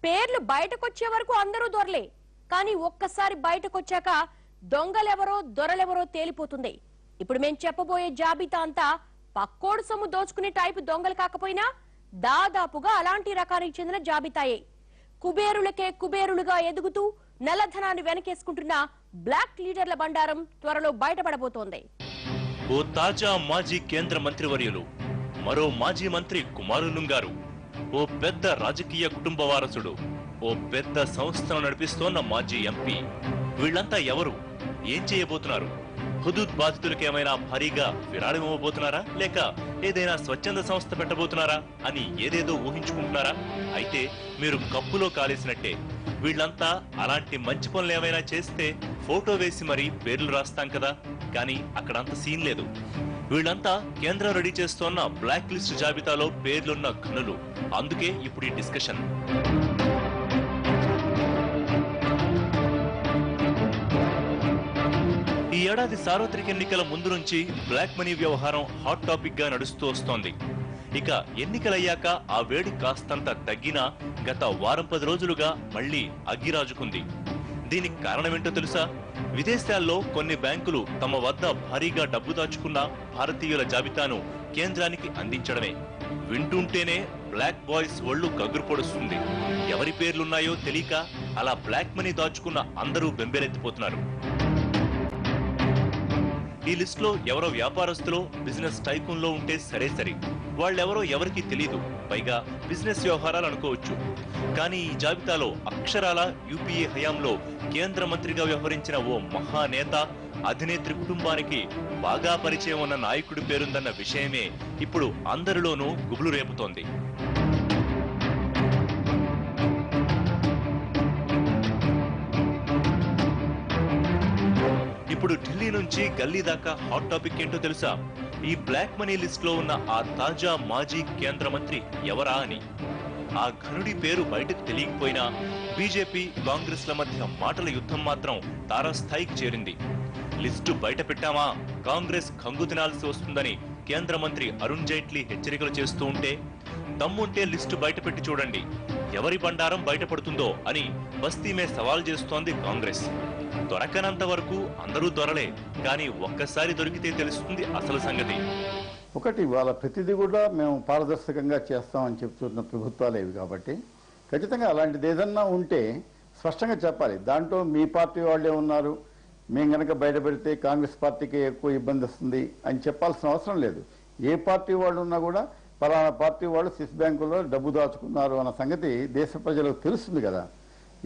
పేర్లు బయటకొచ్చే వరకు అందరూ దొరలే, కానీ ఒక్కసారి బయటకొచ్చాక దొంగలెవరో దొరలెవరో తేలిపోతుంది. ఇప్పుడు మేం చెప్పబోయే జాబితా అంతా పక్కోడు సొమ్ము దోచుకునే టైపు దొంగలు కాకపోయినా దాదాపుగా అలాంటి రకానికి చెందిన జాబితాయే. కుబేరులకే కుబేరులుగా ఎదుగుతూ నల్లధనాన్ని వెనకేసుకుంటున్న బ్లాక్ లీడర్ల బండారం త్వరలో బయటపడబోతోంది. ఓ తాజా మాజీ కేంద్ర మంత్రివర్యులు, మరో మాజీ మంత్రి కుమారులుంగారు, ఓ పెద్ద రాజకీయ కుటుంబ వారసుడు, ఓ పెద్ద సంస్థను నడిపిస్తోన్న మాజీ ఎంపీ. వీళ్లంతా ఎవరు? ఏం చేయబోతున్నారు? హుదూద్ బాధితులకేమైనా భారీగా విరాళమివ్వబోతున్నారా, లేక ఏదైనా స్వచ్ఛంద సంస్థ పెట్టబోతున్నారా అని ఏదేదో ఊహించుకుంటున్నారా? అయితే మీరు కప్పులో కాలేసినట్టే. వీళ్లంతా అలాంటి మంచి పనులు ఏమైనా చేస్తే ఫోటో వేసి మరీ పేర్లు రాస్తాం కదా, కానీ అక్కడంత సీన్ లేదు. వీళ్లంతా కేంద్రం రెడీ చేస్తోన్న బ్లాక్ లిస్ట్ జాబితాలో పేర్లున్న ఘనులు. అందుకే ఇప్పుడు ఈ డిస్కషన్. ఈ ఏడాది సార్వత్రిక ఎన్నికల ముందు నుంచి బ్లాక్ మనీ వ్యవహారం హాట్ టాపిక్ గా నడుస్తూ వస్తోంది. ఇక ఎన్నికలయ్యాక ఆ వేడి కాస్తంత తగ్గినా గత వారం 10 రోజులుగా మళ్లీ అగ్గిరాజుకుంది. దీనికి కారణమేంటో తెలుసా? విదేశాల్లో కొన్ని బ్యాంకులు తమ వద్ద భారీగా డబ్బు దాచుకున్న భారతీయుల జాబితాను కేంద్రానికి అందించడమే. వింటుంటేనే బ్లాక్ బాయ్స్ ఒళ్ళు గగురు పొడుస్తుంది. ఎవరి పేర్లున్నాయో తెలియక అలా బ్లాక్ మనీ దాచుకున్న అందరూ బెంబేలెత్తిపోతున్నారు. ఈ లిస్ట్ లో ఎవరో వ్యాపారస్తులో బిజినెస్ టైకూన్లో ఉంటే సరే, వాళ్ళెవరో ఎవరికి తెలీదు. పైగా బిజినెస్ వ్యవహారాలు అనుకోవచ్చు. కానీ ఈ జాబితాలో అక్షరాల యూపీఏ హయాంలో కేంద్ర మంత్రిగా వ్యవహరించిన ఓ మహానేత, అధినేత్రి కుటుంబానికి బాగా పరిచయం ఉన్న నాయకుడి పేరుందన్న విషయమే ఇప్పుడు అందరిలోనూ గుబులు రేపుతోంది. ఇప్పుడు ఢిల్లీ నుంచి గల్లీ దాకా హాట్ టాపిక్ ఏంటో తెలుసా? ఈ బ్లాక్ మనీ లిస్ట్ లో ఉన్న ఆ తాజా మాజీ కేంద్ర మంత్రి ఎవరా అని. ఆ ఘనుడి పేరు బయటకు తెలియకపోయినా బీజేపీ కాంగ్రెస్ ల మధ్య మాటల యుద్ధం మాత్రం తారాస్థాయికి చేరింది. లిస్టు బయట పెట్టామా కాంగ్రెస్ కంగు తినాల్సి వస్తుందని కేంద్ర మంత్రి అరుణ్ జైట్లీ హెచ్చరికలు చేస్తూ ఉంటే, దమ్ముంటే లిస్టు బయట పెట్టి చూడండి, ఎవరి బండారం బయటపడుతుందో అని బస్తీమే సవాల్ చేస్తోంది కాంగ్రెస్. దొరకనంత వరకు అందరూ దొరలే, కానీ ఒక్కసారి దొరికితే తెలుస్తుంది అసలు సంగతి. ఒకటి, వాళ్ళ ప్రతిదీ కూడా మేము పారదర్శకంగా చేస్తామని చెప్తున్న ప్రభుత్వాలు ఏవి కాబట్టి ఖచ్చితంగా అలాంటిది ఏదన్నా ఉంటే స్పష్టంగా చెప్పాలి. దాంట్లో మీ పార్టీ వాళ్ళే ఉన్నారు, మేము గనక బయటపెడితే కాంగ్రెస్ పార్టీకి ఎక్కువ ఇబ్బంది వస్తుంది అని చెప్పాల్సిన అవసరం లేదు. ఏ పార్టీ వాళ్ళు ఉన్నా కూడా పలానా పార్టీ వాళ్ళు స్విస్ బ్యాంకుల్లో డబ్బు దాచుకున్నారు అన్న సంగతి దేశ ప్రజలకు తెలుస్తుంది కదా.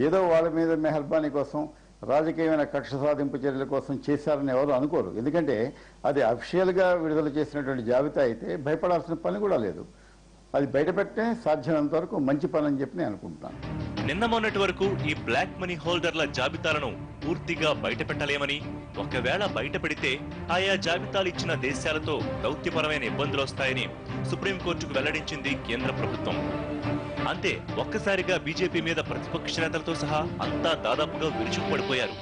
ఏదో వాళ్ళ మీద మెహర్బానీ కోసం, రాజకీయమైన కక్ష సాధింపు చర్యల కోసం చేశారని ఎవరు అనుకోరు. ఎందుకంటే అది అఫీషియల్గా విడుదల చేసినటువంటి జాబితా అయితే భయపడాల్సిన పని కూడా లేదు. అది బయటపెట్టే సాధ్యమైనంత వరకు మంచి పని అని చెప్పి నేను అనుకుంటున్నాను. నిన్న మొన్నటి వరకు ఈ బ్లాక్ మనీ హోల్డర్ల జాబితాలను పూర్తిగా బయటపెట్టలేమని, ఒకవేళ బయట పెడితే ఆయా జాబితాలు ఇచ్చిన దేశాలతో దౌత్యపరమైన ఇబ్బందులు వస్తాయని సుప్రీంకోర్టుకు వెల్లడించింది కేంద్ర ప్రభుత్వం. అంతే, ఒక్కసారిగా బీజేపీ మీద ప్రతిపక్ష నేతలతో సహా అంతా దాదాపుగా విరుచుకుపడిపోయారు.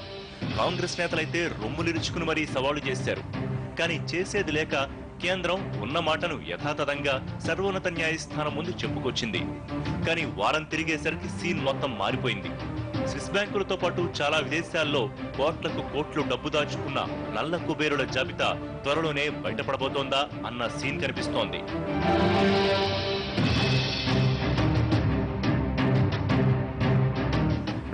కాంగ్రెస్ నేతలైతే రొమ్ములిరుచుకుని మరీ సవాళ్లు చేశారు. కానీ చేసేది లేక కేంద్రం ఉన్న మాటను యథాతథంగా సర్వోన్నత న్యాయస్థానం ముందు చెప్పుకొచ్చింది. కానీ వారం తిరిగేసరికి సీన్ మొత్తం మారిపోయింది. స్విస్ బ్యాంకులతో పాటు చాలా విదేశాల్లో కోట్లకు కోట్లు డబ్బు దాచుకున్న నల్ల కుబేరుల జాబితా త్వరలోనే బయటపడబోతోందా అన్న సీన్ కనిపిస్తోంది.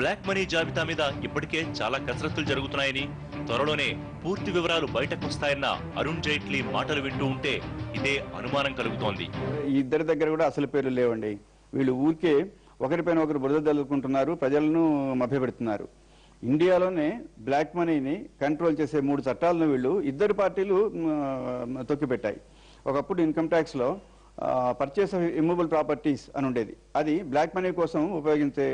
బ్లాక్ మనీ జాబితా మీద ఇప్పటికే చాలా కసరత్తులు జరుగుతున్నాయని, త్వరలోనే పూర్తి వివరాలు బయటకు వస్తాయన్న అరుణ్ జైట్లీ మాటలు వింటూ ఉంటే ఇదే అనుమానం కలుగుతోంది. ఇద్దరి దగ్గర కూడా అసలు పేర్లు లేవండి. వీళ్ళు ఊరికే ఒకరిపైన ఒకరు బురద జల్లుకుంటున్నారు, ప్రజలను మభ్యపెడుతున్నారు. ఇండియాలోనే బ్లాక్ మనీని కంట్రోల్ చేసే 3 చట్టాలను వీళ్ళు ఇద్దరు పార్టీలు తొక్కిపెట్టాయి. ఒకప్పుడు ఇన్కమ్ ట్యాక్స్ లో పర్చేస్ ఆఫ్ ఇమ్మూవబుల్ ప్రాపర్టీస్ అని ఉండేది. అది బ్లాక్ మనీ కోసం ఉపయోగించే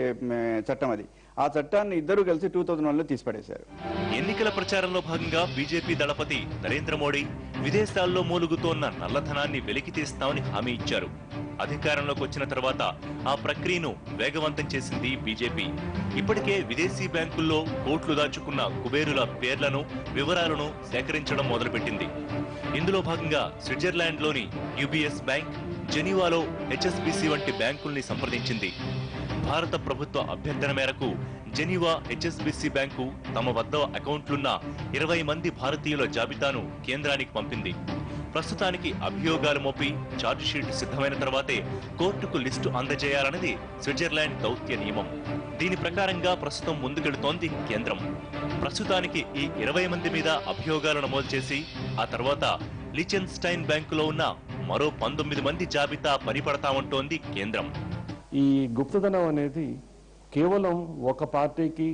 చట్టం. అది ఆ చట్టాన్ని ఇద్దరు కలిసి 2001లో తీసిపడేశారు. ఎన్నికల ప్రచారంలో భాగంగా బీజేపీ దళపతి నరేంద్ర మోడీ విదేశాల్లో మూలుగుతోన్న నల్లధనాన్ని వెలికి తీస్తామని హామీ ఇచ్చారు. అధికారంలోకి వచ్చిన తర్వాత ఆ ప్రక్రియను వేగవంతం చేసింది బీజేపీ. ఇప్పటికే విదేశీ బ్యాంకుల్లో కోట్లు దాచుకున్న కుబేరుల పేర్లను, వివరాలను సేకరించడం మొదలుపెట్టింది. ఇందులో భాగంగా స్విట్జర్లాండ్లోని యూబీఎస్ బ్యాంక్, జెనీవాలో హెచ్ఎస్బిసి వంటి బ్యాంకుల్ని సంప్రదించింది. భారత ప్రభుత్వ అభ్యర్థన మేరకు జెనీవా హెచ్ఎస్బిసి బ్యాంకు తమ వద్ద అకౌంట్లున్న 20 మంది భారతీయుల జాబితాను కేంద్రానికి పంపింది. ప్రస్తుతానికి అభియోగాలు మోపి ఛార్జ్ షీట్ సిద్ధమైన తర్వాతే కోర్టుకు లిస్టు అందజేయాలన్నది స్విట్జర్లాండ్ దౌత్య నియమం. దీని ప్రకారంగా ప్రస్తుతం ముందుకెడుతోంది కేంద్రం. ప్రస్తుతానికి ఈ 20 మంది మీద అభియోగాలు నమోదు చేసి ఆ తర్వాత లిచెన్స్టైన్ బ్యాంకులో ఉన్న మరో 19 మంది జాబితా పనిపడతామంటోంది కేంద్రం. ఈ గుప్తధనం అనేది కేవలం ఒక పార్టీకి,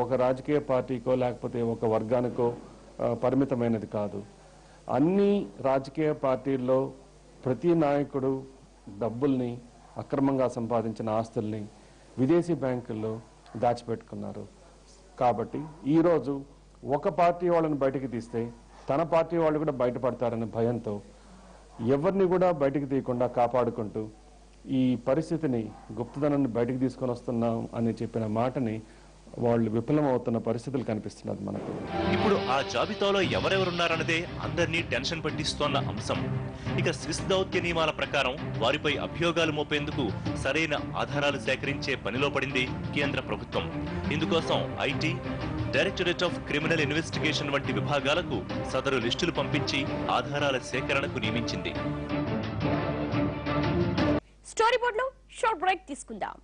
ఒక రాజకీయ పార్టీకో లేకపోతే ఒక వర్గానికో పరిమితమైనది కాదు. అన్ని రాజకీయ పార్టీల్లో ప్రతి నాయకుడు డబ్బుల్ని, అక్రమంగా సంపాదించిన ఆస్తుల్ని విదేశీ బ్యాంకుల్లో దాచిపెట్టుకున్నారు. కాబట్టి ఈరోజు ఒక పార్టీ వాళ్ళని బయటకు తీస్తే తన పార్టీ వాళ్ళు కూడా బయటపడతారనే భయంతో ఎవరిని కూడా బయటకు తీయకుండా కాపాడుకుంటూ ఈ పరిస్థితిని, గుప్తధనాన్ని బయటకు తీసుకొని వస్తున్నాం అని చెప్పిన మాటని వాళ్ళు విఫలమవుతున్న పరిస్థితులు కనిపిస్తున్నది మనకు. ఇప్పుడు ఆ జాబితాలో ఎవరెవరున్నారన్నదే అందరినీ టెన్షన్ పట్టిస్తోన్న అంశం. ఇక స్విస్ దౌత్య నియమాల ప్రకారం వారిపై అభియోగాలు మోపేందుకు సరైన ఆధారాలు సేకరించే పనిలో పడింది కేంద్ర ప్రభుత్వం. ఇందుకోసం IT, directorate of criminal investigation వంటి విభాగాలకు సదరు లిస్టులు పంపించి ఆధారాల సేకరణకు నియమించింది. స్టోరీ బోర్డులో షార్ట్ బ్రేక్ తీసుకుందాం.